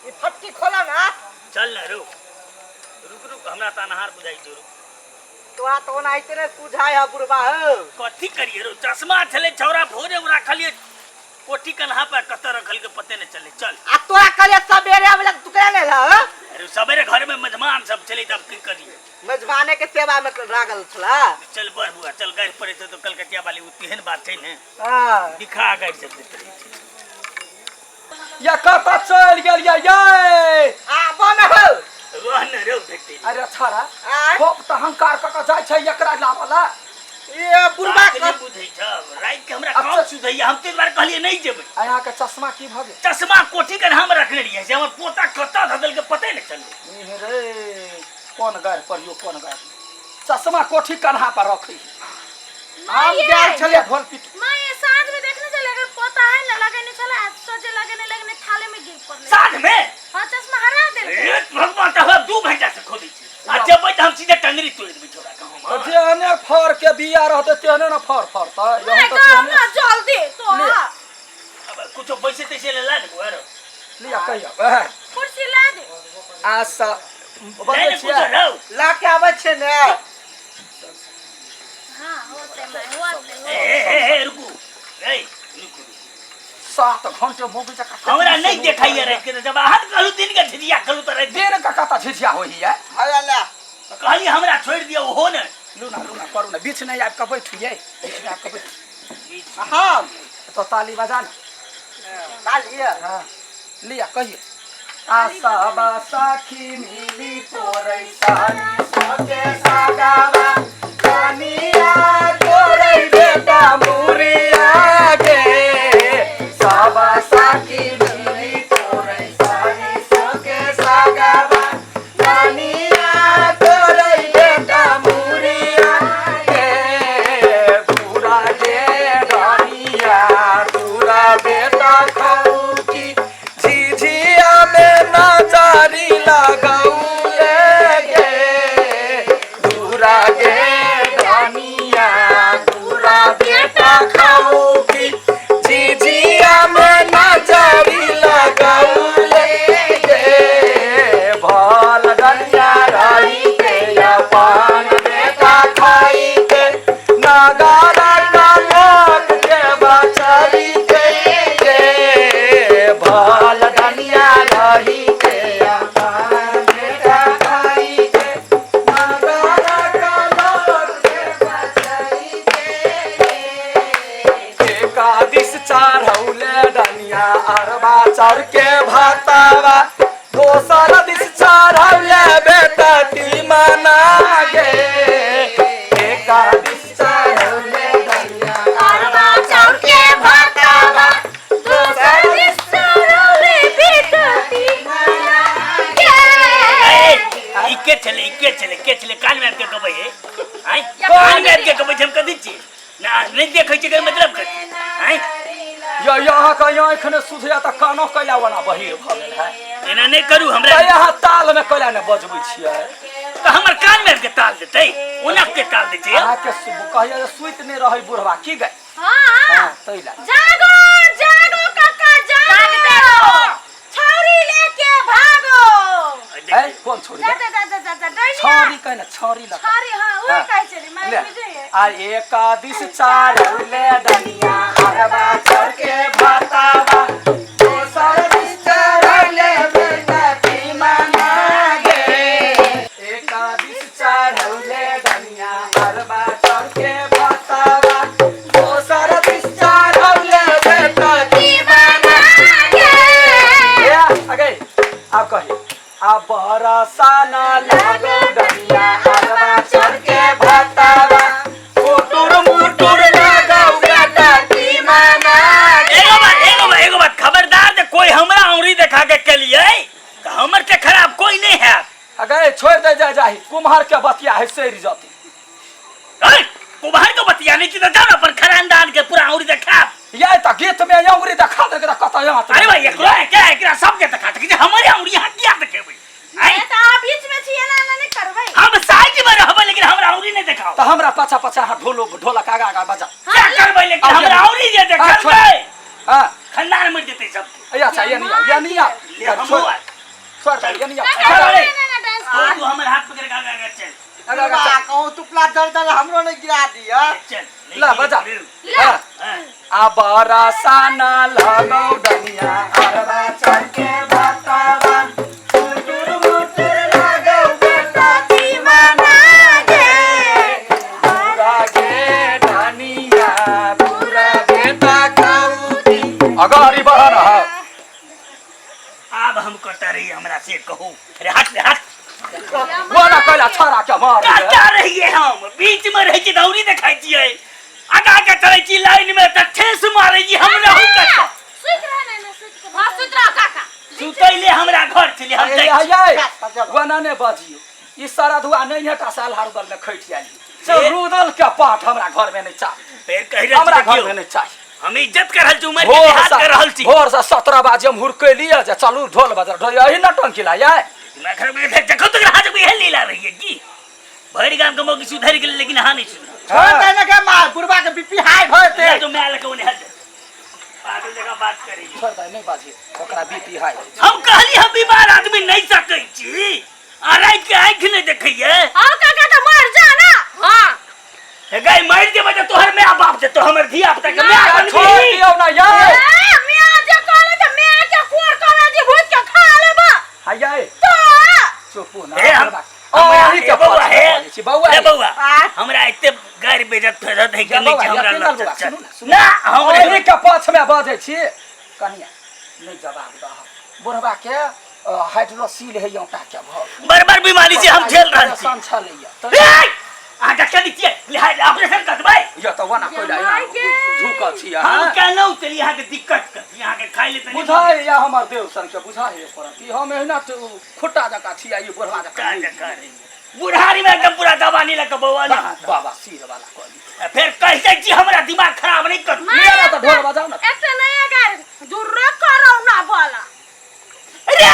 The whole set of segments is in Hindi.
ये फटकी खोला ना। चल ना रुक रुक रुक हमरा तानहार बुझाई जो रुक तो आ तो ना इतने बुझाय है बुरबा हो कथी करिए रो चश्मा छले छौरा भोरे राखलिए कोठी कन्हा पर कतर रखल के पते न चले चल आ तोरा कले सबेरे आवेला तू करे ले ल अरे सबेरे घर में मेहमान सब चले तब की करिए मेजबाने के सेवा में लागल छला। चल बढ़ बुआ चल गाड़ी पड़े तो कलकतिया वाली उतिहन बात है ने हां दिखा गाड़ी सब देते या कता चल गेल ये आ बन हो रोहन रे भेटते अरे छाड़ा खूब त हंकार क जाय छै एकरा लावला ये बुरबा के बुझै छ रात के हमरा कौन सुधैया हम ते बार कहलिए नहीं जेबै यहाँ के चश्मा की भगे चश्मा कोठी के हम रखने रहिए से हमर पोता कत्ता धदल के पते न चले रे कौन गार पर यो कौन गार चश्मा कोठी कन्हा पर रखी हम गेल छले ढोल पीट मां ये साँझ में देखने चले अगर पता है ना लगे नहीं चला सोचे लगे नहीं लगने थाले में गिर पड़ले साथ में हां चश्मा हरा दे एक भगवान त 2 घंटा से खोदै छी आ जबै त हम सीधे टंगरी तोड़ देबै छोरा कहूं जेहने फर के बिया रहते तेहने न फर फरता मैं यहां तो कहूंगा जल्दी तो अब कुछ पैसे तैसे ले ला दे यार लिया कहिया कुर्सी ला दे आशा नहीं बजे ला के आवे छे ने। हां होते ए रुकू ए रुकू 7 घंटे मोबाइल का हमरा नहीं देखाइए रे के जब हाथ कहलू दिन के झिझिया कहलू त रे दिन का कता झिझिया होई है आया ला कहली हमरा छोड़ दियो हो न लूना करू ना बीच नहीं आपका बैठिए बीच में आपका बैठ हां तो ताली बजा ताली हां लिया कहिए आशा बासाखी मिली तोरै सानी सोते सागावा कानिया तोरै बेटा मुरिया गे साबा साखी मिली तोरै सानी सोते सागावा कानिया तोरै बेटा मुरिया गे पूरा गे रानिया पूरा बेटा खौकी झिझिया में नाचारी लगाऊले गे दूरा गे रानिया दूरा बेटा खाऊकी झिझिया में नाचारी लगाऊले गे भाल डनिया रही के या पान बेटा खाई के नागारा का लोक के बचारी के भाल डनिया रही के या पान बेटा खाई के नागारा का लोक के बचारी के एकादश चढ़ौले डनिया अरबा चढ़ के भातावा दोसर दिस चढ़ौले बेटा ती मना गे एकादश चढ़ौले डनिया अरबा चढ़ के भातावा दोसर दिस चढ़ौले बेटा ती मना इके चले कान में के कबै है आई कान में के कबै हम कदी छी ना नहीं देखै छी के मतलब कर आई या यहाँ का यहाँ एखने सुधिया त कानो कैला बना बहिर भ गेल है एना नहीं करू हमरा यहाँ ताल में कैला ने बजबै छियै तो हमर कान में के ताल देतै ओना के ताल दे छै अहाँ के कहिया सुइत नहीं रही बुढ़वा की गए हां तैला जागो जागो काका जागते रहो छौरी लेके भागो है कौन छोड़ी जा डैनिया छौरी कहना छौरी लगा छौरी हां वो कह चली मैं ले बुझे आ एकादश चढ़ौले डनिया अरबा चढ़ के भातावा दोसर दिस चढ़ौले बेटा की मना गे एकादश चढ़ौले डनिया अरबा चढ़ के भातावा दोसर दिस चढ़ौले बेटा की मना गे आगे आप कहिए अब बरसा न लागो डनिया अरबा चढ़ के भातावा मुटुर मुटुर लगाऊ बेटा की मना एगो बात खबरदार जे कोई हमरा औरी देखा के कलिए त हमर के खराब कोई नहीं है अगे छोड़ दे जाही कुम्हार के बतिया है सेरी जाती ए कुम्हार के बतिया नहीं की त जान अपन खरानदान के पूरा औरी देखा ये त गीत में औरी देखा दे के कत यहाँ अरे भाई एकरा क्या एकरा सब के देखा कि हमरे औरी हटिया देखेबै ये तो आप बीच में छिए ना नहीं करबै हम साइड में रहबै लेकिन हमरा औरी नहीं देखाओ त हमरा पाछा पाछा ढोलक आगा आगा बजा क्या करबै लेकिन हमरा औरी जे देखबै हां खंडान मर जेतै सब अच्छा ये नहीं ले हम छोड़ दे नहीं चल तू हमर हाथ पकड़ के चल बुढ़वा कहूँ तुपला दर्द हमरो ने गिरा दिया चल ला बजा आबरा साना लगौ डनिया अरबा चल के बतावा मुटुर मुटुर लगौ बेटा दीवाना गे पूरा गे डनिया पूरा बेटा खाऊदी अगारी बढ़ रहा अब हम कटा रही हमरा से कहू अरे हट रे हट वाला कला छाड़ा के मार कटा रही है हम बीच में रह के दौरी दिखाई छिए आगा के चले छी लाइन में त ठेस मारे जी हम रहू कटा सुत रह ना सुत हां सुत रह काका सुतैले हमरा घर चली हम ये वना ने बाजियो ई सारा धुआ नहीं हटा साल हारदल में खैठ जाली सब रुदल के पाठ हमरा घर में नहीं चाहिए फिर कह रहे हमरा घर में नहीं चाहिए हम इज्जत कर रहल छी उमर के लिहाज कर रहल छी भोर से 17 बजे हम हुरके लिए जे चलू ढोल बजा ढोल यही नटंकी ला यार मैं घर में देख देखो तो राज भी हेल लीला रही है की भरी गांव के मोगी सुधर गेल लेकिन हां नहीं सुन छोड़ देने के मार बुढ़वा के बीपी हाई होते तो मैं लको ने हट पागल जगह बात करी छोड़ दे नहीं बाजी ओकरा बीपी हाई हम कहली हम बीमार आदमी नहीं सकै छी आ रात के आंख नहीं देखिए हां काका तो मर जा ना हां हे गई मर के वजह तोहर में बाप से तो हमर धिया पुता के मैं छोड़ दियो ना यार मैं आज कहले तो मैं के कोर कला जी भूत के खा लेबा हाय यार तो चुप ना ए हम यही के बउआ है बउआ ए बउआ हमरा इतने गार बेइज्जत फेरत है कि नहीं हमरा लग ना हम यही के पाछ में बाजे छी कनिया नहीं जवाब द बुढ़वा के हाइड्रोसील है योटा के भ बरबर बीमारी से हम झेल रहल छी संछा लइया आ डॉक्टर दिए लिहाज ऑपरेशन कर देबै ये तो वना कोइला झुका छी हम कहलौ चली यहां के दिक्कत कर यहां के खाइ ले तनी बुझाए या हमर देव सन के बुझाए पर कि हम एहना खुट्टा जका छी ये बुढ़वा का जका बुढ़ारी में एकदम पूरा दबा नहीं लगा बउआ ने बाबा सिर वाला कोली फिर कहते छी हमरा दिमाग खराब नहीं कर मेरा तो ढोल बजाओ ना एक नया गार दूर करो ना बोला अरे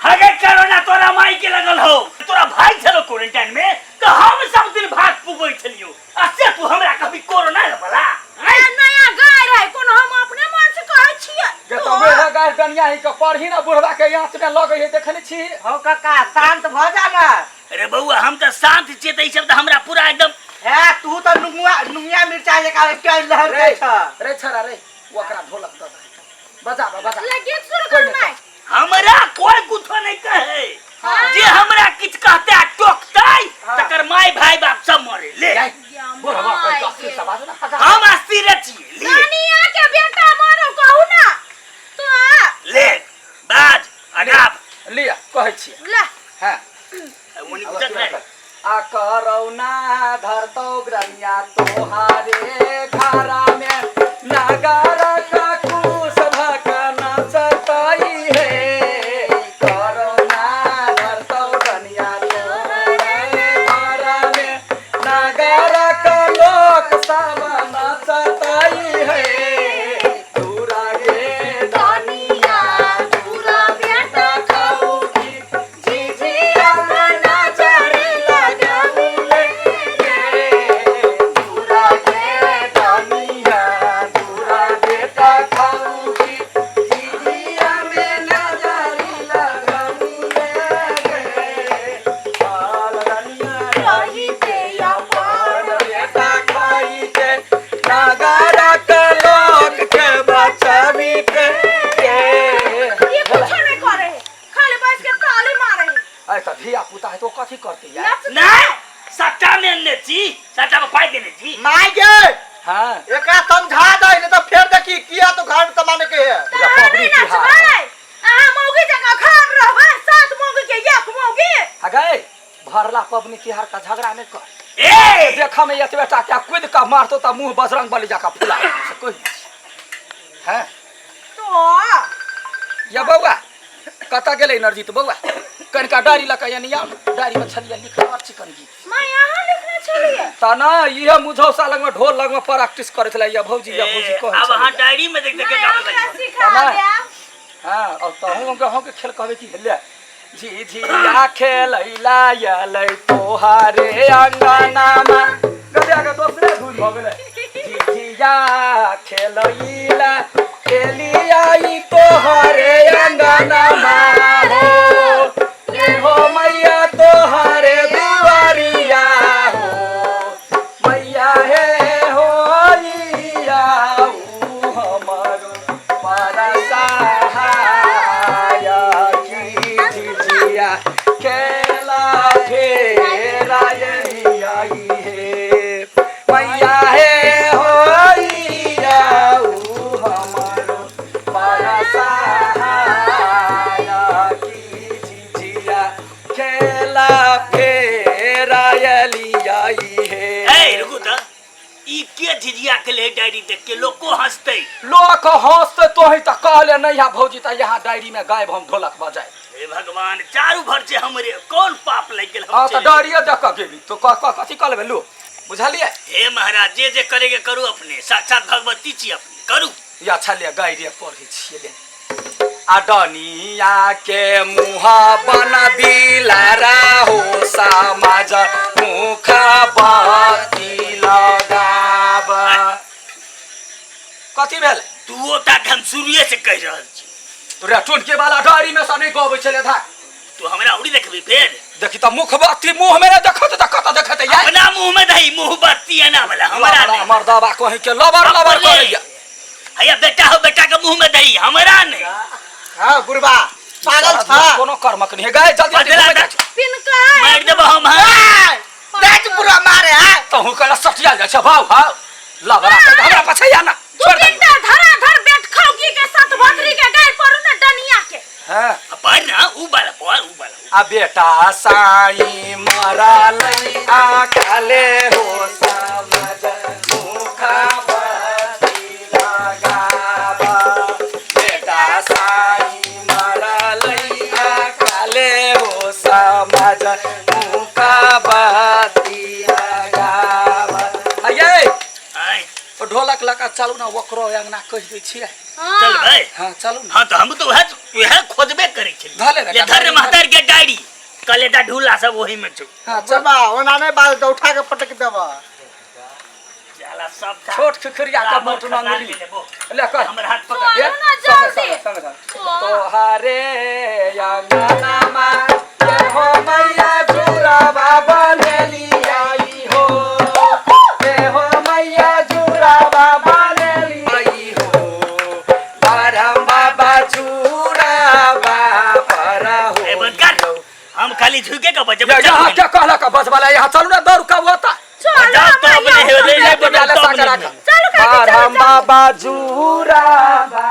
हगे कोरोना तोरा माई के लगल हो तोरा भाई चलो क्वारंटाइन में तो हम सब दिन भाग पुगै छलियो असे तू हमरा कभी कोरोना न बला नया गाय रहे कोन हम अपने मन से कहै छियै जे तो मेरा गाय कनिया ही के पढ़ी ना बुढ़वा के आंत में लगे है देखने छी हो काका शांत भ जा ना अरे बउआ हम तो शांत छियै त ई सब त हमरा पूरा एकदम है तू तो नुंगिया मिर्चा जका के लहर दे छ रे छरा रे ओकरा ढोलक द बजा बजा लगे शुरू करना हमरा कोई कुछो नहीं कहे जे हमरा किछ कहते टोकतै तकर माय भाई बाप सब मरे ले बुढ़वा कोई काफी सवाज ना हम अस्थिर छियै नानिया के बेटा मारो कहू ना तो ले बाज अगाप लिया कहै छी ले हां मुनि बुझत है आ करौना धरतौ ग्रनिया तोहारे घरा में नगर का कुश भकना चतई है करौना धरतौ ग्रनिया तोहारे घरा में नगर का लोक सब नचतई है दूरा गे नानिया पूरा बेटा खाऊगी झिझिया मना चढ़ी धिया पुता है तो कथी करते यार नहीं सट्टा में ने छी सट्टा में पाई देने छी माय गे हां एकरा समझा दे नहीं तो फिर देखी किया तो घर में तमाने के है पबनी की हाल आ मौगी जगह घर रहबे सात मौगी के एक मौगी हगे भरला पबनी तिहार का झगड़ा नहीं कर ए देखा में ये बेटा क्या कूद का मारतो त मुंह बजरंग बली जाका फुला से कोई हैं तो या बउआ कता गेले नरजीत बउआ कनका डारी लका यानी या डारी में छलिया लिख और चिकन जी मैं यहां लिखने चलिए तना ये मुझौसा लग में ढोल लग में प्रैक्टिस करे छला या भौजी कह अब हां डायरी में देख देख के गावे लगे सिखा दिया हां और तो हम के खेल कहबे की हेले जी जी आ खेलैला यलै तोहारे अंगना में गदिया के दोसरे धुन भ गेले जी जी या खेलैला एलिया ई तोहारे अंगना अंगनमा हो ये हो मैया तोहरे दुआरिया हो मैया हे हो हमारो परसहाया की झिझिया खेला फेरा आई हे मैया हे हो हमारो परसहाया की झिझिया खेला फेरा आई हे। ए रुको त ई के झिझिया के ले डायरी देख के लोग को हंसते। लोग हंसते तो ही त कहले नहीं है भौजी त यहाँ डायरी में गायब हम ढोलक बजाए। हे भगवान चारू भर से हमरे कौन पाप लग गेल हां त डायरिया देख के गेली तो कथि कहले लो बुझलिए। हे महाराज जे करेगे करू अपने साक्षात भगवती छी अपने करू। या छलिए गायरी पढ़े छिए ले अडनिया के मुह बन दिलारा हो समाज मुख बाती लगाब कथि भेल तू ओटा हम शुरुए से कह रहल छी तोरा टोन के वाला डायरी में से नहीं गबै छले था तू हमरा उड़ी देखबी फेर देखी त मुख बाती मुंह में देखत या अपना मुंह में दही मुंह बाती आना वाला हमरा नहीं मर्दावा कहि के लबर करैया हैया बेटा हो बेटा के मुंह में दही हमरा नहीं। हां बुढ़बा पागल छ कोनो कर्मक नहीं गाय जल्दी पिनका मार देब हम हां देख बुढ़ा मारे हां तहु कला सटिया जा छ भाव हां लबरा के हमरा पछैया ना छोड़ दे धरा धर बैठ खौकी के साथ भतरी के गाय पड़ू ना डनिया के। हां पर ना उ बाला आ बेटा साई मारा लई आ काले हो समझ मुखा बाती लगाबा बेटा साई मारा लई आ काले हो समझ मुखा बाती लगाबा आये आय ओ ढोलक लगा चलू ना वकरो अंगना कह दै छियै। चल भाई हां चलू ना हां तो हम तो वह खोजबे करे छी धले ये धर महतार के डायरी कलेटा ढूला सब वही में छु हां चल बुढ़बा ओना नहीं बाल तो उठा के पटक देबा जाला सब छोट खिखरिया का मोट नांगली ले कर हमर हाथ पकड़ ये संग तोहारे अंगनामा ये हो मैया जुराबा बनेली आई हो ये हो मैया जुराबा बनेली आई हो परम बाबा जुराबा परा हो ए बंद कर हम खाली झुके का बजे यहाँ क्या कहला का बस वाला यहाँ चलू ना दौड़ का होता बजाओ तो अपने ले ले बजाओ तो अपने परम बाबा जुराबा